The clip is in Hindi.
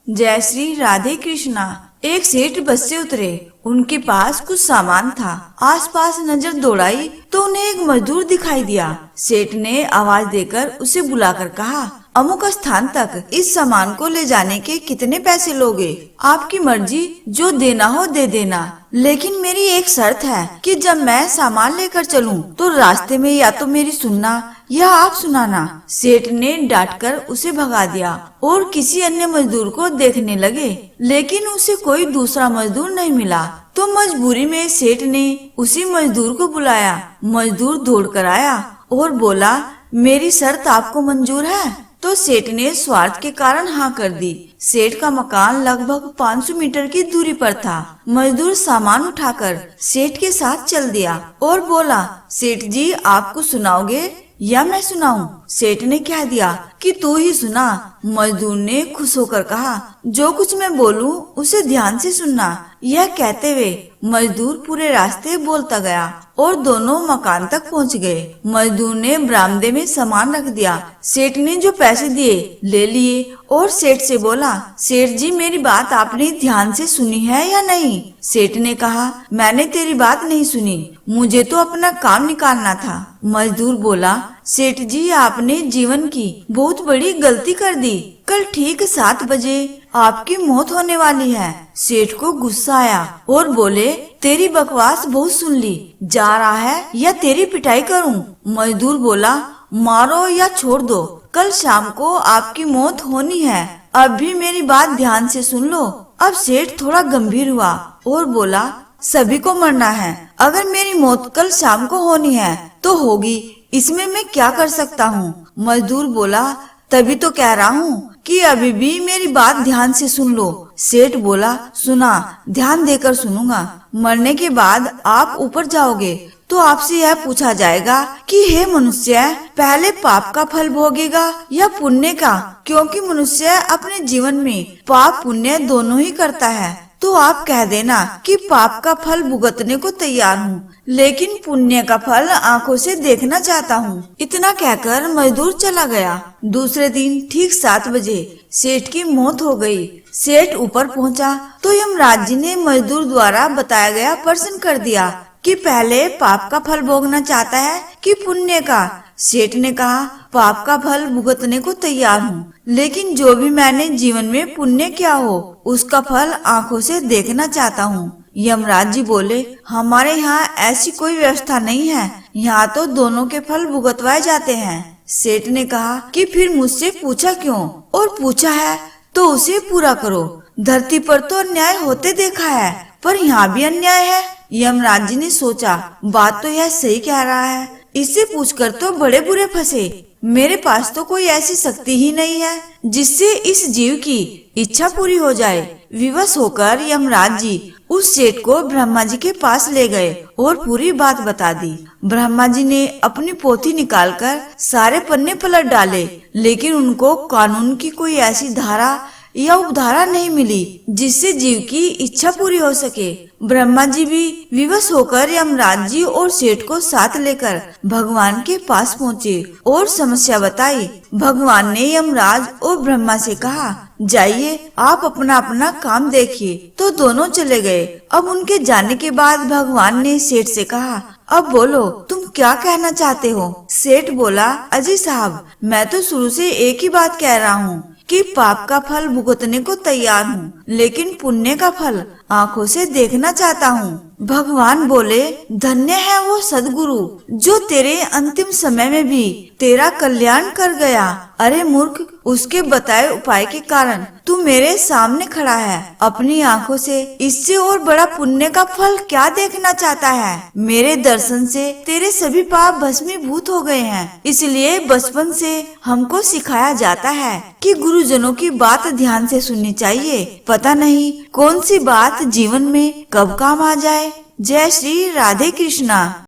जय श्री राधे कृष्णा। एक सेठ बस से उतरे। उनके पास कुछ सामान था। आसपास नजर दौड़ाई तो उन्हें एक मजदूर दिखाई दिया। सेठ ने आवाज देकर उसे बुलाकर कहा, अमुक स्थान तक इस सामान को ले जाने के कितने पैसे लोगे? आपकी मर्जी, जो देना हो दे देना, लेकिन मेरी एक शर्त है कि जब मैं सामान लेकर चलूं तो रास्ते में या तो मेरी सुनना या आप सुनाना। सेठ ने डांटकर उसे भगा दिया और किसी अन्य मजदूर को देखने लगे, लेकिन उसे कोई दूसरा मजदूर नहीं मिला। तो मजबूरी में सेठ ने उसी मजदूर को बुलाया। मजदूर दौड़कर आया और बोला, मेरी शर्त आपको मंजूर है? तो सेठ ने स्वार्थ के कारण हाँ कर दी। सेठ का मकान लगभग 500 मीटर की दूरी पर था। मजदूर सामान उठाकर सेठ के साथ चल दिया और बोला, सेठ जी आप कुछ सुनाओगे या मैं सुनाऊं? सेठ ने कह दिया कि तू ही सुना। मजदूर ने खुश होकर कहा, जो कुछ मैं बोलूं उसे ध्यान से सुनना। यह कहते हुए मजदूर पूरे रास्ते बोलता गया और दोनों मकान तक पहुंच गए। मजदूर ने बरामदे में सामान रख दिया। सेठ ने जो पैसे दिए ले लिए और सेठ से बोला, सेठ जी मेरी बात आपने ध्यान से सुनी है या नहीं? सेठ ने कहा, मैंने तेरी बात नहीं सुनी, मुझे तो अपना काम निकालना था। मजदूर बोला, सेठ जी आपने जीवन की बहुत बड़ी गलती कर दी। कल ठीक 7 बजे आपकी मौत होने वाली है। सेठ को गुस्सा आया और बोले, तेरी बकवास बहुत सुन ली, जा रहा है या तेरी पिटाई करूं? मजदूर बोला, मारो या छोड़ दो, कल शाम को आपकी मौत होनी है। अब भी मेरी बात ध्यान से सुन लो। अब सेठ थोड़ा गंभीर हुआ और बोला, सभी को मरना है। अगर मेरी मौत कल शाम को होनी है तो होगी, इसमें मैं क्या कर सकता हूँ? मजदूर बोला, तभी तो कह रहा हूँ कि अभी भी मेरी बात ध्यान से सुन लो। सेठ बोला, सुना, ध्यान देकर सुनूंगा। मरने के बाद आप ऊपर जाओगे तो आपसे यह पूछा जाएगा कि हे मनुष्य, पहले पाप का फल भोगेगा या पुण्य का? क्योंकि मनुष्य अपने जीवन में पाप पुण्य दोनों ही करता है। तो आप कह देना कि पाप का फल भुगतने को तैयार हूँ, लेकिन पुण्य का फल आंखों से देखना चाहता हूँ। इतना कहकर मजदूर चला गया। दूसरे दिन ठीक 7 बजे सेठ की मौत हो गई। सेठ ऊपर पहुँचा तो यमराज जी ने मजदूर द्वारा बताया गया प्रश्न कर दिया कि पहले पाप का फल भोगना चाहता है कि पुण्य का? सेठ ने कहा, पाप का फल भुगतने को तैयार हूँ, लेकिन जो भी मैंने जीवन में पुण्य किया हो उसका फल आंखों से देखना चाहता हूँ। यमराज जी बोले, हमारे यहाँ ऐसी कोई व्यवस्था नहीं है, यहाँ तो दोनों के फल भुगतवाए जाते हैं। सेठ ने कहा कि फिर मुझसे पूछा क्यों? और पूछा है तो उसे पूरा करो। धरती पर तो अन्याय होते देखा है, पर यहाँ भी अन्याय है। यमराज जी ने सोचा, बात तो यह सही कह रहा है, इससे पूछकर तो बड़े बुरे फंसे। मेरे पास तो कोई ऐसी शक्ति ही नहीं है जिससे इस जीव की इच्छा पूरी हो जाए। विवश होकर यमराज जी उस सेठ को ब्रह्मा जी के पास ले गए और पूरी बात बता दी। ब्रह्मा जी ने अपनी पोथी निकालकर सारे पन्ने पलट डाले, लेकिन उनको कानून की कोई ऐसी धारा या उपधारा नहीं मिली जिससे जीव की इच्छा पूरी हो सके। ब्रह्मा जी भी विवश होकर यमराज जी और सेठ को साथ लेकर भगवान के पास पहुँचे और समस्या बताई। भगवान ने यमराज और ब्रह्मा से कहा, जाइए आप अपना अपना काम देखिए। तो दोनों चले गए। अब उनके जाने के बाद भगवान ने सेठ से कहा, अब बोलो तुम क्या कहना चाहते हो? सेठ बोला, अजी साहब, मैं तो शुरू से एक ही बात कह रहा हूँ कि पाप का फल भुगतने को तैयार हूँ, लेकिन पुण्य का फल आंखों से देखना चाहता हूँ। भगवान बोले, धन्य है वो सदगुरु जो तेरे अंतिम समय में भी तेरा कल्याण कर गया। अरे मूर्ख, उसके बताए उपाय के कारण तू मेरे सामने खड़ा है। अपनी आंखों से इससे और बड़ा पुण्य का फल क्या देखना चाहता है? मेरे दर्शन से तेरे सभी पाप भस्मीभूत हो गए हैं। इसलिए बचपन से हमको सिखाया जाता है कि गुरुजनों की बात ध्यान से सुननी चाहिए। पता नहीं कौन सी बात जीवन में कब काम आ जाए। जय श्री राधे कृष्णा।